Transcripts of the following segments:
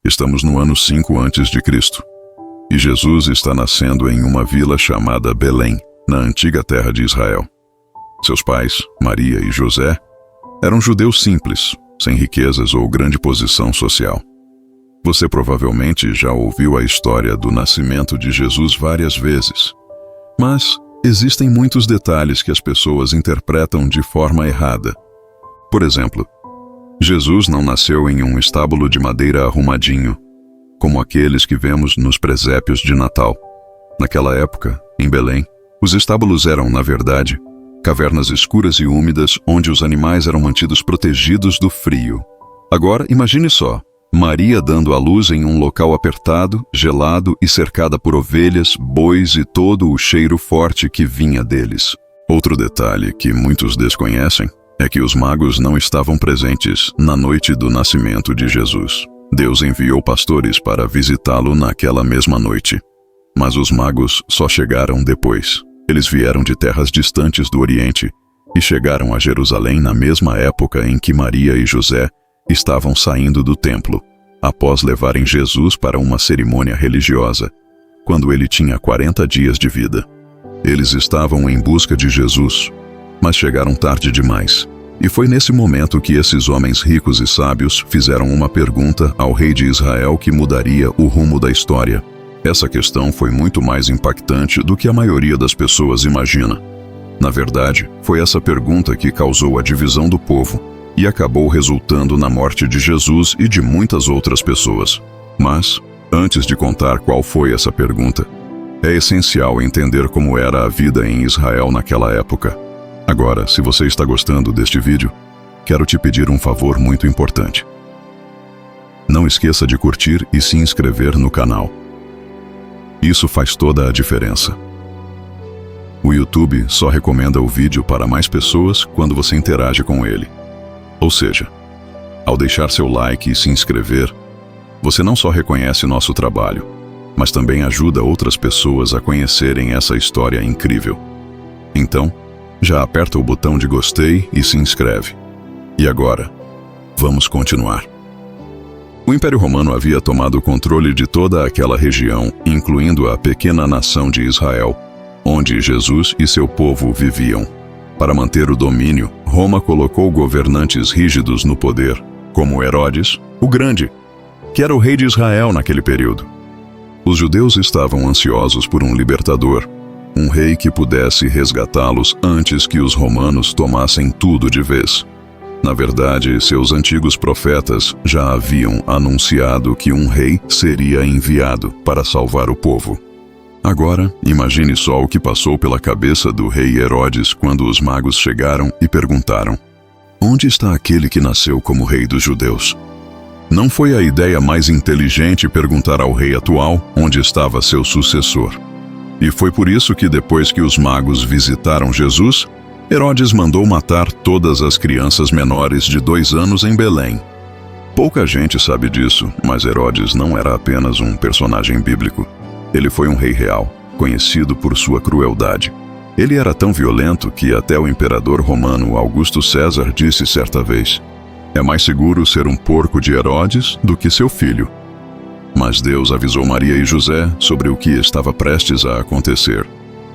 Estamos no ano 5 a.C. e Jesus está nascendo em uma vila chamada Belém, na antiga terra de Israel. Seus pais, Maria e José, eram judeus simples, sem riquezas ou grande posição social. Você provavelmente já ouviu a história do nascimento de Jesus várias vezes, mas existem muitos detalhes que as pessoas interpretam de forma errada. Por exemplo, Jesus não nasceu em um estábulo de madeira arrumadinho, como aqueles que vemos nos presépios de Natal. Naquela época, em Belém, os estábulos eram, na verdade, cavernas escuras e úmidas onde os animais eram mantidos protegidos do frio. Agora, imagine só, Maria dando à luz em um local apertado, gelado e cercada por ovelhas, bois e todo o cheiro forte que vinha deles. Outro detalhe que muitos desconhecem é que os magos não estavam presentes na noite do nascimento de Jesus. Deus enviou pastores para visitá-lo naquela mesma noite. Mas os magos só chegaram depois. Eles vieram de terras distantes do Oriente e chegaram a Jerusalém na mesma época em que Maria e José estavam saindo do templo, após levarem Jesus para uma cerimônia religiosa, quando ele tinha 40 dias de vida. Eles estavam em busca de Jesus, mas chegaram tarde demais. E foi nesse momento que esses homens ricos e sábios fizeram uma pergunta ao rei de Israel que mudaria o rumo da história. Essa questão foi muito mais impactante do que a maioria das pessoas imagina. Na verdade, foi essa pergunta que causou a divisão do povo e acabou resultando na morte de Jesus e de muitas outras pessoas. Mas, antes de contar qual foi essa pergunta, é essencial entender como era a vida em Israel naquela época. Agora, se você está gostando deste vídeo, quero te pedir um favor muito importante. Não esqueça de curtir e se inscrever no canal. Isso faz toda a diferença. O YouTube só recomenda o vídeo para mais pessoas quando você interage com ele. Ou seja, ao deixar seu like e se inscrever, você não só reconhece nosso trabalho, mas também ajuda outras pessoas a conhecerem essa história incrível. Então, já aperta o botão de gostei e se inscreve. E agora, vamos continuar. O Império Romano havia tomado o controle de toda aquela região, incluindo a pequena nação de Israel, onde Jesus e seu povo viviam. Para manter o domínio, Roma colocou governantes rígidos no poder, como Herodes, o Grande, que era o rei de Israel naquele período. Os judeus estavam ansiosos por um libertador, um rei que pudesse resgatá-los antes que os romanos tomassem tudo de vez. Na verdade, seus antigos profetas já haviam anunciado que um rei seria enviado para salvar o povo. Agora, imagine só o que passou pela cabeça do rei Herodes quando os magos chegaram e perguntaram: "Onde está aquele que nasceu como rei dos judeus?" Não foi a ideia mais inteligente perguntar ao rei atual onde estava seu sucessor. E foi por isso que depois que os magos visitaram Jesus, Herodes mandou matar todas as crianças menores de 2 anos em Belém. Pouca gente sabe disso, mas Herodes não era apenas um personagem bíblico. Ele foi um rei real, conhecido por sua crueldade. Ele era tão violento que até o imperador romano Augusto César disse certa vez: "É mais seguro ser um porco de Herodes do que seu filho." Mas Deus avisou Maria e José sobre o que estava prestes a acontecer.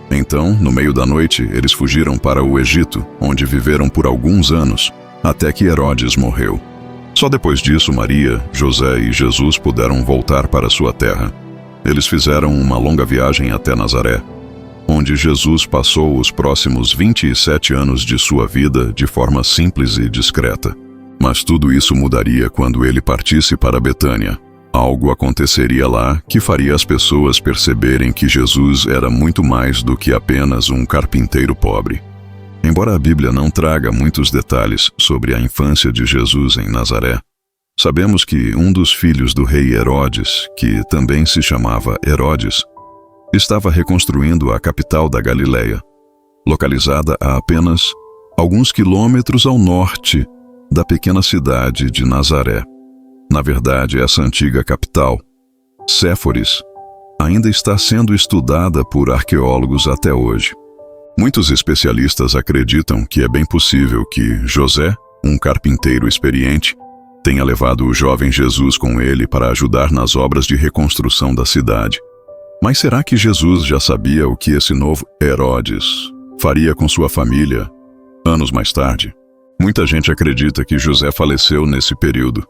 Então, no meio da noite, eles fugiram para o Egito, onde viveram por alguns anos, até que Herodes morreu. Só depois disso, Maria, José e Jesus puderam voltar para sua terra. Eles fizeram uma longa viagem até Nazaré, onde Jesus passou os próximos 27 anos de sua vida de forma simples e discreta. Mas tudo isso mudaria quando ele partisse para Betânia. Algo aconteceria lá que faria as pessoas perceberem que Jesus era muito mais do que apenas um carpinteiro pobre. Embora a Bíblia não traga muitos detalhes sobre a infância de Jesus em Nazaré, sabemos que um dos filhos do rei Herodes, que também se chamava Herodes, estava reconstruindo a capital da Galileia, localizada a apenas alguns quilômetros ao norte da pequena cidade de Nazaré. Na verdade, essa antiga capital, Séforis, ainda está sendo estudada por arqueólogos até hoje. Muitos especialistas acreditam que é bem possível que José, um carpinteiro experiente, tenha levado o jovem Jesus com ele para ajudar nas obras de reconstrução da cidade. Mas será que Jesus já sabia o que esse novo Herodes faria com sua família anos mais tarde? Muita gente acredita que José faleceu nesse período,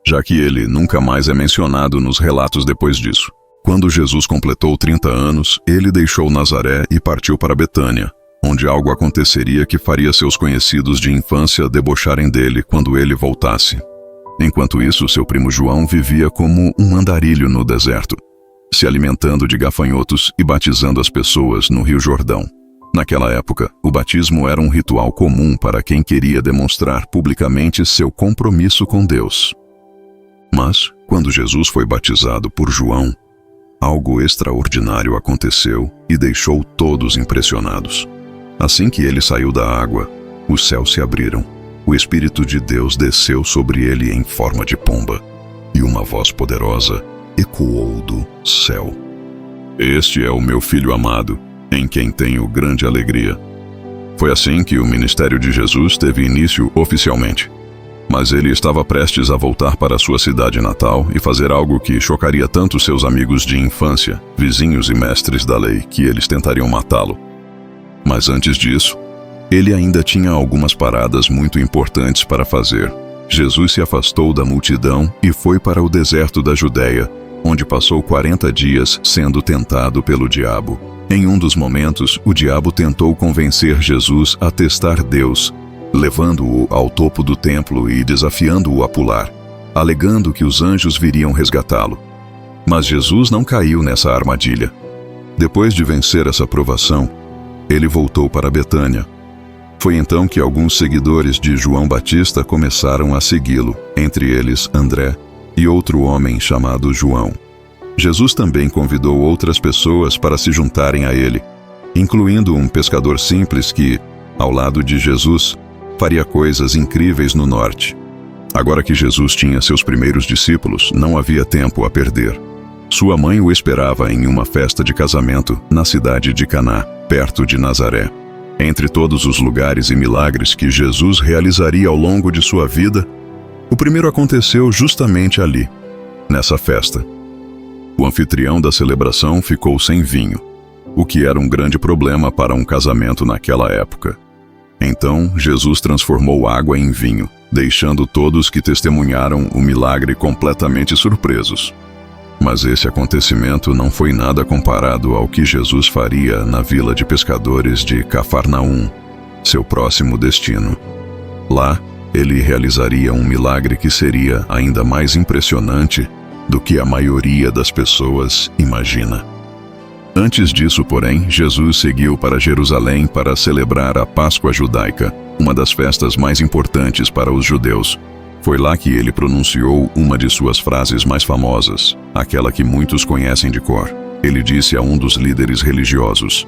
já que ele nunca mais é mencionado nos relatos depois disso. Quando Jesus completou 30 anos, ele deixou Nazaré e partiu para Betânia, onde algo aconteceria que faria seus conhecidos de infância debocharem dele quando ele voltasse. Enquanto isso, seu primo João vivia como um andarilho no deserto, se alimentando de gafanhotos e batizando as pessoas no Rio Jordão. Naquela época, o batismo era um ritual comum para quem queria demonstrar publicamente seu compromisso com Deus. Mas, quando Jesus foi batizado por João, algo extraordinário aconteceu e deixou todos impressionados. Assim que ele saiu da água, os céus se abriram. O Espírito de Deus desceu sobre ele em forma de pomba, e uma voz poderosa ecoou do céu: "Este é o meu filho amado, em quem tenho grande alegria." Foi assim que o ministério de Jesus teve início oficialmente. Mas ele estava prestes a voltar para sua cidade natal e fazer algo que chocaria tanto seus amigos de infância, vizinhos e mestres da lei, que eles tentariam matá-lo. Mas antes disso, ele ainda tinha algumas paradas muito importantes para fazer. Jesus se afastou da multidão e foi para o deserto da Judéia, onde passou 40 dias sendo tentado pelo diabo. Em um dos momentos, o diabo tentou convencer Jesus a testar Deus, levando-o ao topo do templo e desafiando-o a pular, alegando que os anjos viriam resgatá-lo. Mas Jesus não caiu nessa armadilha. Depois de vencer essa provação, ele voltou para Betânia. Foi então que alguns seguidores de João Batista começaram a segui-lo, entre eles André e outro homem chamado João. Jesus também convidou outras pessoas para se juntarem a ele, incluindo um pescador simples que, ao lado de Jesus, faria coisas incríveis no norte. Agora que Jesus tinha seus primeiros discípulos, não havia tempo a perder. Sua mãe o esperava em uma festa de casamento na cidade de Caná, perto de Nazaré. Entre todos os lugares e milagres que Jesus realizaria ao longo de sua vida, o primeiro aconteceu justamente ali, nessa festa. O anfitrião da celebração ficou sem vinho, o que era um grande problema para um casamento naquela época. Então, Jesus transformou água em vinho, deixando todos que testemunharam o milagre completamente surpresos. Mas esse acontecimento não foi nada comparado ao que Jesus faria na vila de pescadores de Cafarnaum, seu próximo destino. Lá, ele realizaria um milagre que seria ainda mais impressionante do que a maioria das pessoas imagina. Antes disso, porém, Jesus seguiu para Jerusalém para celebrar a Páscoa judaica, uma das festas mais importantes para os judeus. Foi lá que ele pronunciou uma de suas frases mais famosas, aquela que muitos conhecem de cor. Ele disse a um dos líderes religiosos: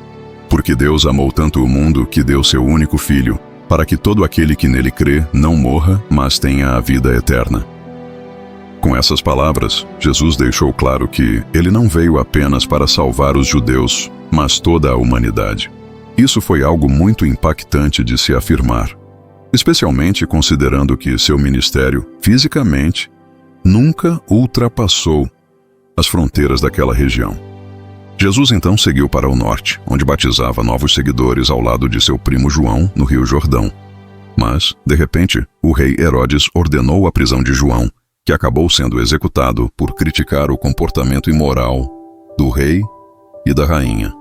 "Porque Deus amou tanto o mundo que deu seu único filho, para que todo aquele que nele crê não morra, mas tenha a vida eterna." Com essas palavras, Jesus deixou claro que ele não veio apenas para salvar os judeus, mas toda a humanidade. Isso foi algo muito impactante de se afirmar, especialmente considerando que seu ministério, fisicamente, nunca ultrapassou as fronteiras daquela região. Jesus então seguiu para o norte, onde batizava novos seguidores ao lado de seu primo João, no Rio Jordão. Mas, de repente, o rei Herodes ordenou a prisão de João, que acabou sendo executado por criticar o comportamento imoral do rei e da rainha.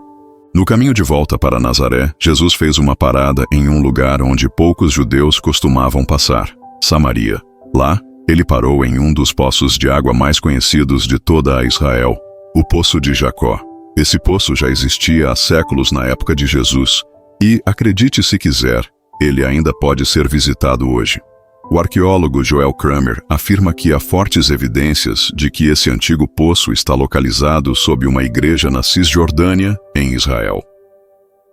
No caminho de volta para Nazaré, Jesus fez uma parada em um lugar onde poucos judeus costumavam passar, Samaria. Lá, ele parou em um dos poços de água mais conhecidos de toda a Israel, o Poço de Jacó. Esse poço já existia há séculos na época de Jesus e, acredite se quiser, ele ainda pode ser visitado hoje. O arqueólogo Joel Kramer afirma que há fortes evidências de que esse antigo poço está localizado sob uma igreja na Cisjordânia, em Israel.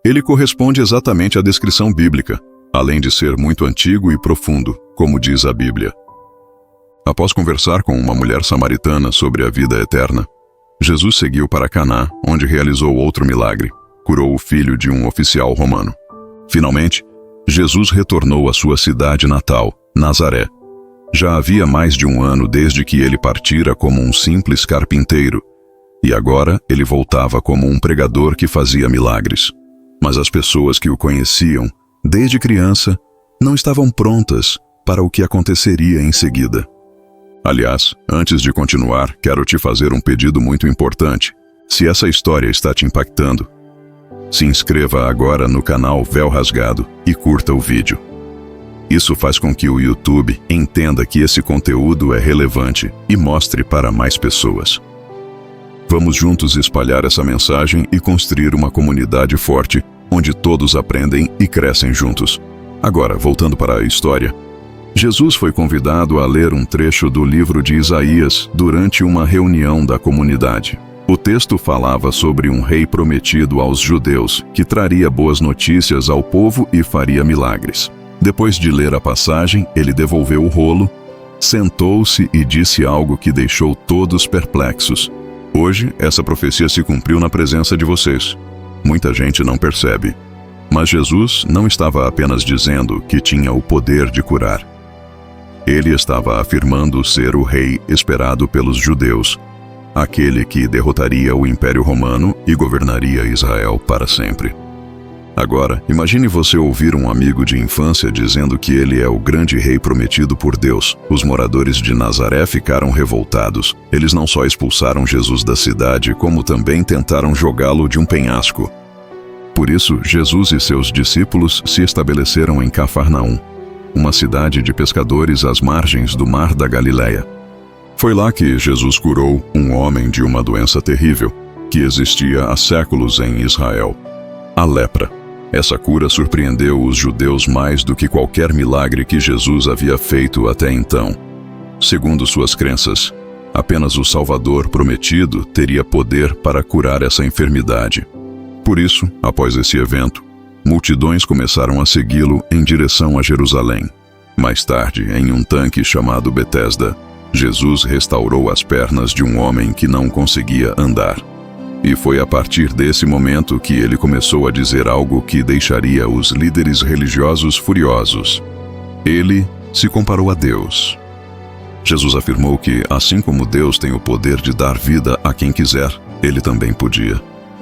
Ele corresponde exatamente à descrição bíblica, além de ser muito antigo e profundo, como diz a Bíblia. Após conversar com uma mulher samaritana sobre a vida eterna, Jesus seguiu para Caná, onde realizou outro milagre: curou o filho de um oficial romano. Finalmente, Jesus retornou à sua cidade natal, Nazaré. Já havia mais de 1 ano desde que ele partira como um simples carpinteiro, e agora ele voltava como um pregador que fazia milagres. Mas as pessoas que o conheciam, desde criança, não estavam prontas para o que aconteceria em seguida. Aliás, antes de continuar, quero te fazer um pedido muito importante. Se essa história está te impactando, se inscreva agora no canal Véu Rasgado e curta o vídeo. Isso faz com que o YouTube entenda que esse conteúdo é relevante e mostre para mais pessoas. Vamos juntos espalhar essa mensagem e construir uma comunidade forte, onde todos aprendem e crescem juntos. Agora, voltando para a história. Jesus foi convidado a ler um trecho do livro de Isaías durante uma reunião da comunidade. O texto falava sobre um rei prometido aos judeus, que traria boas notícias ao povo e faria milagres. Depois de ler a passagem, ele devolveu o rolo, sentou-se e disse algo que deixou todos perplexos. Hoje, essa profecia se cumpriu na presença de vocês. Muita gente não percebe. Mas Jesus não estava apenas dizendo que tinha o poder de curar. Ele estava afirmando ser o rei esperado pelos judeus, aquele que derrotaria o Império Romano e governaria Israel para sempre. Agora, imagine você ouvir um amigo de infância dizendo que ele é o grande rei prometido por Deus. Os moradores de Nazaré ficaram revoltados. Eles não só expulsaram Jesus da cidade, como também tentaram jogá-lo de um penhasco. Por isso, Jesus e seus discípulos se estabeleceram em Cafarnaum, uma cidade de pescadores às margens do Mar da Galileia. Foi lá que Jesus curou um homem de uma doença terrível, que existia há séculos em Israel: a lepra. Essa cura surpreendeu os judeus mais do que qualquer milagre que Jesus havia feito até então. Segundo suas crenças, apenas o Salvador prometido teria poder para curar essa enfermidade. Por isso, após esse evento, multidões começaram a segui-lo em direção a Jerusalém. Mais tarde, em um tanque chamado Betesda, Jesus restaurou as pernas de um homem que não conseguia andar. E foi a partir desse momento que ele começou a dizer algo que deixaria os líderes religiosos furiosos. Ele se comparou a Deus. Jesus afirmou que, assim como Deus tem o poder de dar vida a quem quiser, ele também podia.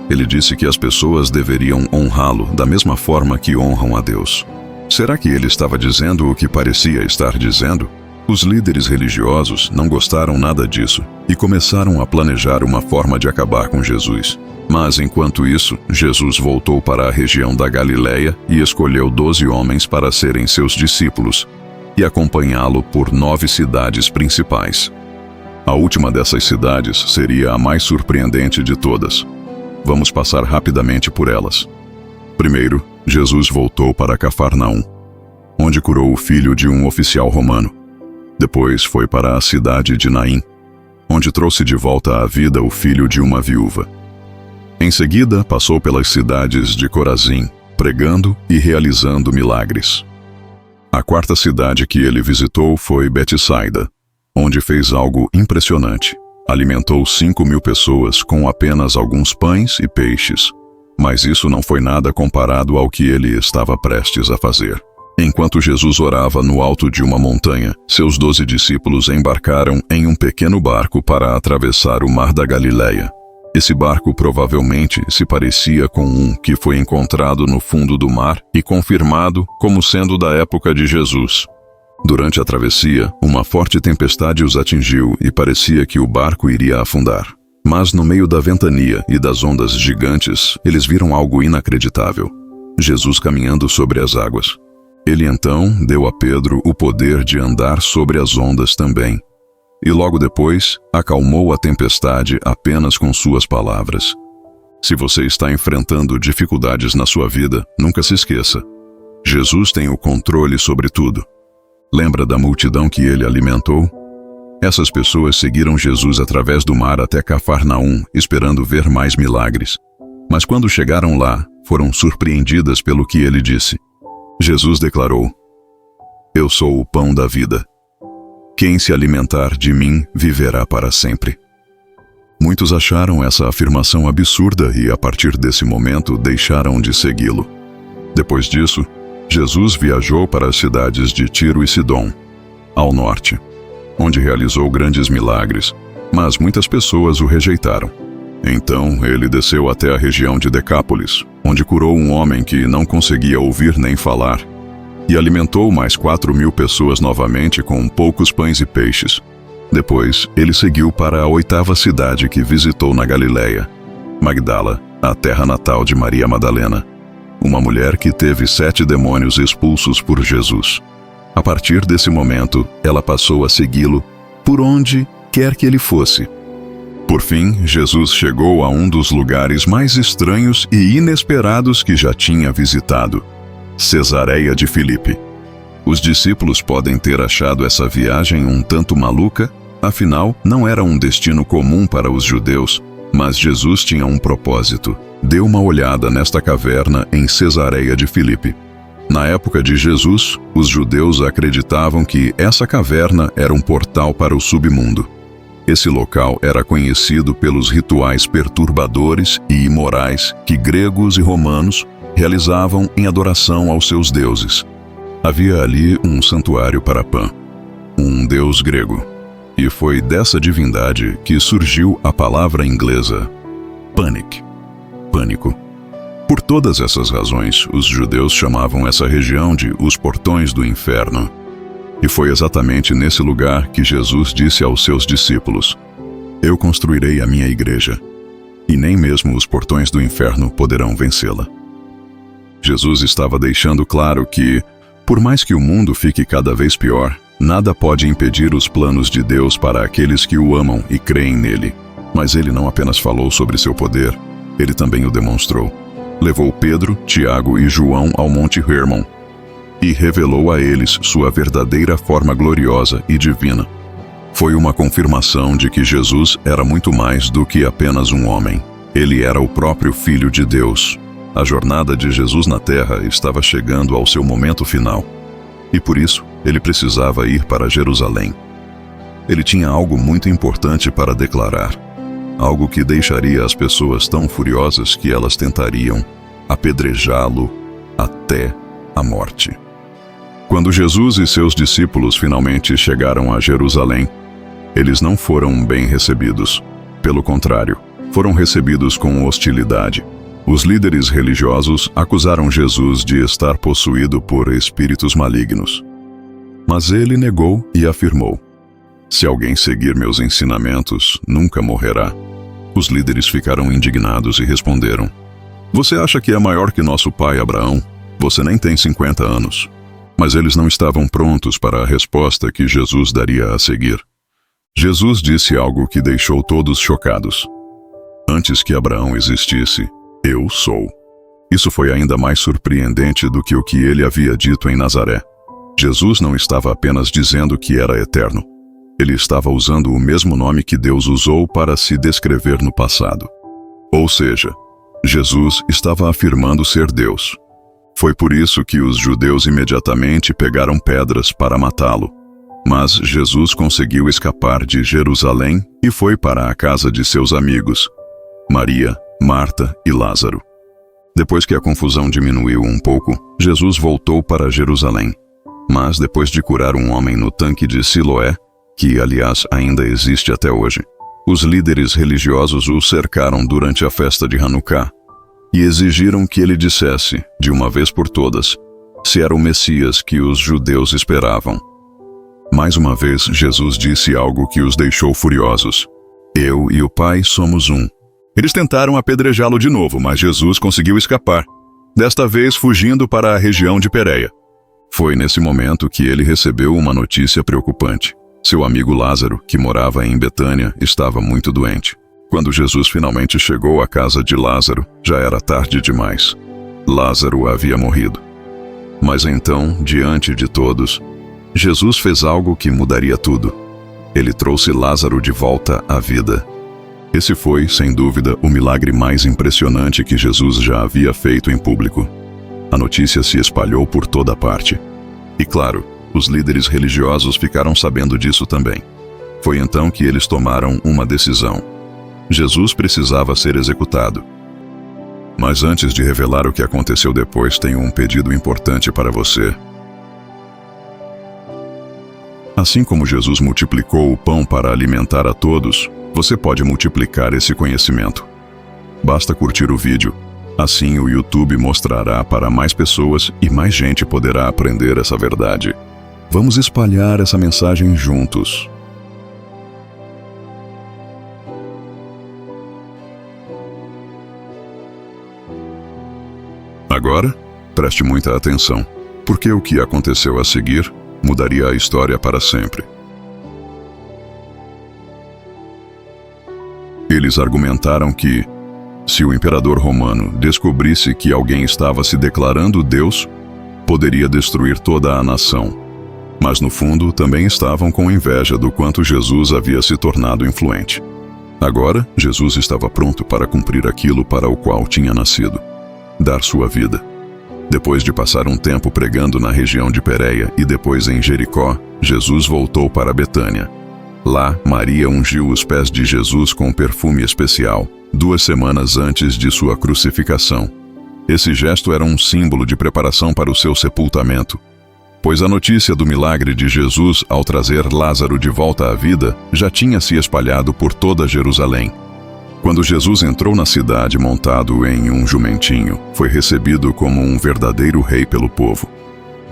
Ele disse que as pessoas deveriam honrá-lo da mesma forma que honram a Deus. Será que ele estava dizendo o que parecia estar dizendo? Os líderes religiosos não gostaram nada disso e começaram a planejar uma forma de acabar com Jesus. Mas, enquanto isso, Jesus voltou para a região da Galileia e escolheu 12 homens para serem seus discípulos e acompanhá-lo por 9 cidades principais. A última dessas cidades seria a mais surpreendente de todas. Vamos passar rapidamente por elas. Primeiro, Jesus voltou para Cafarnaum, onde curou o filho de um oficial romano. Depois foi para a cidade de Naim, onde trouxe de volta à vida o filho de uma viúva. Em seguida, passou pelas cidades de Corazim, pregando e realizando milagres. A quarta cidade que ele visitou foi Betsaida, onde fez algo impressionante. Alimentou 5.000 pessoas com apenas alguns pães e peixes. Mas isso não foi nada comparado ao que ele estava prestes a fazer. Enquanto Jesus orava no alto de uma montanha, seus 12 discípulos embarcaram em um pequeno barco para atravessar o Mar da Galileia. Esse barco provavelmente se parecia com um que foi encontrado no fundo do mar e confirmado como sendo da época de Jesus. Durante a travessia, uma forte tempestade os atingiu e parecia que o barco iria afundar. Mas no meio da ventania e das ondas gigantes, eles viram algo inacreditável: Jesus caminhando sobre as águas. Ele então deu a Pedro o poder de andar sobre as ondas também. E logo depois, acalmou a tempestade apenas com suas palavras. Se você está enfrentando dificuldades na sua vida, nunca se esqueça: Jesus tem o controle sobre tudo. Lembra da multidão que ele alimentou? Essas pessoas seguiram Jesus através do mar até Cafarnaum, esperando ver mais milagres. Mas quando chegaram lá, foram surpreendidas pelo que ele disse. Jesus declarou: Eu sou o pão da vida. Quem se alimentar de mim viverá para sempre. Muitos acharam essa afirmação absurda e, a partir desse momento, deixaram de segui-lo. Depois disso, Jesus viajou para as cidades de Tiro e Sidom. ao norte, onde realizou grandes milagres, mas muitas pessoas o rejeitaram. Então ele desceu até a região de Decápolis, onde curou um homem que não conseguia ouvir nem falar, e alimentou mais 4.000 pessoas novamente com poucos pães e peixes. Depois, ele seguiu para a 8ª cidade que visitou na Galileia, Magdala, a terra natal de Maria Madalena, uma mulher que teve 7 demônios expulsos por Jesus. A partir desse momento, ela passou a segui-lo por onde quer que ele fosse. Por fim, Jesus chegou a um dos lugares mais estranhos e inesperados que já tinha visitado: Cesareia de Filipe. Os discípulos podem ter achado essa viagem um tanto maluca, afinal, não era um destino comum para os judeus, mas Jesus tinha um propósito. Deu uma olhada nesta caverna em Cesareia de Filipe. Na época de Jesus, os judeus acreditavam que essa caverna era um portal para o submundo. Esse local era conhecido pelos rituais perturbadores e imorais que gregos e romanos realizavam em adoração aos seus deuses. Havia ali um santuário para Pan, um deus grego, e foi dessa divindade que surgiu a palavra inglesa panic, pânico. Por todas essas razões, os judeus chamavam essa região de os portões do inferno. E foi exatamente nesse lugar que Jesus disse aos seus discípulos: Eu construirei a minha igreja, e nem mesmo os portões do inferno poderão vencê-la. Jesus estava deixando claro que, por mais que o mundo fique cada vez pior, nada pode impedir os planos de Deus para aqueles que o amam e creem nele. Mas ele não apenas falou sobre seu poder, ele também o demonstrou. Levou Pedro, Tiago e João ao Monte Hermon e revelou a eles sua verdadeira forma gloriosa e divina. Foi uma confirmação de que Jesus era muito mais do que apenas um homem. Ele era o próprio Filho de Deus. A jornada de Jesus na Terra estava chegando ao seu momento final. E por isso, ele precisava ir para Jerusalém. Ele tinha algo muito importante para declarar. Algo que deixaria as pessoas tão furiosas que elas tentariam apedrejá-lo até a morte. Quando Jesus e seus discípulos finalmente chegaram a Jerusalém, eles não foram bem recebidos. Pelo contrário, foram recebidos com hostilidade. Os líderes religiosos acusaram Jesus de estar possuído por espíritos malignos. Mas ele negou e afirmou: Se alguém seguir meus ensinamentos, nunca morrerá. Os líderes ficaram indignados e responderam: Você acha que é maior que nosso pai Abraão? Você nem tem 50 anos. Mas eles não estavam prontos para a resposta que Jesus daria a seguir. Jesus disse algo que deixou todos chocados. Antes que Abraão existisse, eu sou. Isso foi ainda mais surpreendente do que o que ele havia dito em Nazaré. Jesus não estava apenas dizendo que era eterno. Ele estava usando o mesmo nome que Deus usou para se descrever no passado. Ou seja, Jesus estava afirmando ser Deus. Foi por isso que os judeus imediatamente pegaram pedras para matá-lo. Mas Jesus conseguiu escapar de Jerusalém e foi para a casa de seus amigos, Maria, Marta e Lázaro. Depois que a confusão diminuiu um pouco, Jesus voltou para Jerusalém. Mas depois de curar um homem no tanque de Siloé, que aliás ainda existe até hoje, os líderes religiosos o cercaram durante a festa de Hanukkah e exigiram que ele dissesse, de uma vez por todas, se era o Messias que os judeus esperavam. Mais uma vez, Jesus disse algo que os deixou furiosos: Eu e o Pai somos um. Eles tentaram apedrejá-lo de novo, mas Jesus conseguiu escapar, desta vez fugindo para a região de Pérea. Foi nesse momento que ele recebeu uma notícia preocupante. Seu amigo Lázaro, que morava em Betânia, estava muito doente. Quando Jesus finalmente chegou à casa de Lázaro, já era tarde demais. Lázaro havia morrido. Mas então, diante de todos, Jesus fez algo que mudaria tudo. Ele trouxe Lázaro de volta à vida. Esse foi, sem dúvida, o milagre mais impressionante que Jesus já havia feito em público. A notícia se espalhou por toda parte. E claro, os líderes religiosos ficaram sabendo disso também. Foi então que eles tomaram uma decisão. Jesus precisava ser executado. Mas antes de revelar o que aconteceu depois, tenho um pedido importante para você. Assim como Jesus multiplicou o pão para alimentar a todos, você pode multiplicar esse conhecimento. Basta curtir o vídeo. Assim o YouTube mostrará para mais pessoas e mais gente poderá aprender essa verdade. Vamos espalhar essa mensagem juntos. Agora, preste muita atenção, porque o que aconteceu a seguir mudaria a história para sempre. Eles argumentaram que, se o imperador romano descobrisse que alguém estava se declarando Deus, poderia destruir toda a nação. Mas no fundo também estavam com inveja do quanto Jesus havia se tornado influente. Agora, Jesus estava pronto para cumprir aquilo para o qual tinha nascido: dar sua vida. Depois de passar um tempo pregando na região de Pérea e depois em Jericó, Jesus voltou para Betânia. Lá, Maria ungiu os pés de Jesus com perfume especial, 2 semanas antes de sua crucificação. Esse gesto era um símbolo de preparação para o seu sepultamento, pois a notícia do milagre de Jesus ao trazer Lázaro de volta à vida já tinha se espalhado por toda Jerusalém. Quando Jesus entrou na cidade montado em um jumentinho, foi recebido como um verdadeiro rei pelo povo.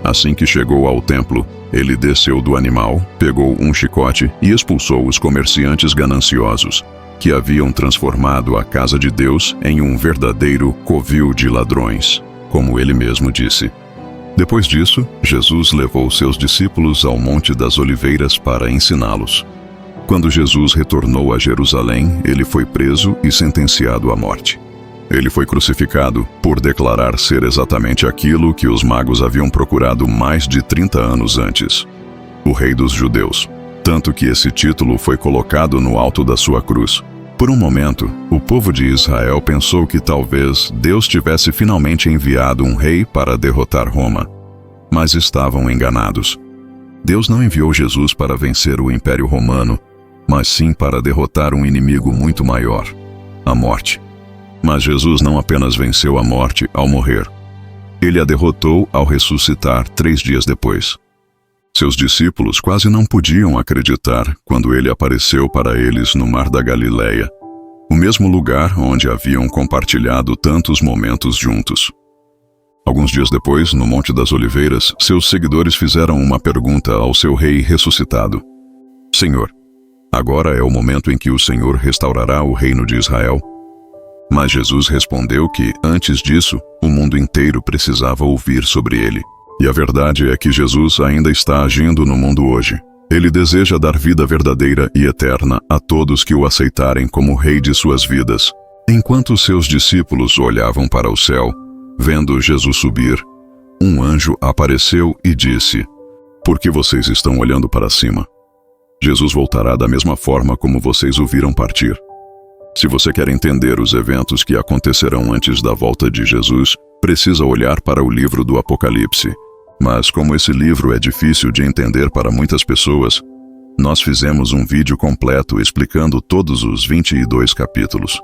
Assim que chegou ao templo, ele desceu do animal, pegou um chicote e expulsou os comerciantes gananciosos, que haviam transformado a casa de Deus em um verdadeiro covil de ladrões, como ele mesmo disse. Depois disso, Jesus levou seus discípulos ao Monte das Oliveiras para ensiná-los. Quando Jesus retornou a Jerusalém, ele foi preso e sentenciado à morte. Ele foi crucificado por declarar ser exatamente aquilo que os magos haviam procurado mais de 30 anos antes: o Rei dos Judeus. Tanto que esse título foi colocado no alto da sua cruz. Por um momento, o povo de Israel pensou que talvez Deus tivesse finalmente enviado um rei para derrotar Roma. Mas estavam enganados. Deus não enviou Jesus para vencer o Império Romano, mas sim para derrotar um inimigo muito maior: a morte. Mas Jesus não apenas venceu a morte ao morrer. Ele a derrotou ao ressuscitar 3 dias depois. Seus discípulos quase não podiam acreditar quando ele apareceu para eles no Mar da Galileia, o mesmo lugar onde haviam compartilhado tantos momentos juntos. Alguns dias depois, no Monte das Oliveiras, seus seguidores fizeram uma pergunta ao seu rei ressuscitado: Senhor, agora é o momento em que o Senhor restaurará o reino de Israel? Mas Jesus respondeu que, antes disso, o mundo inteiro precisava ouvir sobre ele. E a verdade é que Jesus ainda está agindo no mundo hoje. Ele deseja dar vida verdadeira e eterna a todos que o aceitarem como Rei de suas vidas. Enquanto seus discípulos olhavam para o céu, vendo Jesus subir, um anjo apareceu e disse: Por que vocês estão olhando para cima? Jesus voltará da mesma forma como vocês o viram partir. Se você quer entender os eventos que acontecerão antes da volta de Jesus, precisa olhar para o livro do Apocalipse. Mas como esse livro é difícil de entender para muitas pessoas, nós fizemos um vídeo completo explicando todos os 22 capítulos.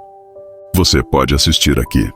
Você pode assistir aqui.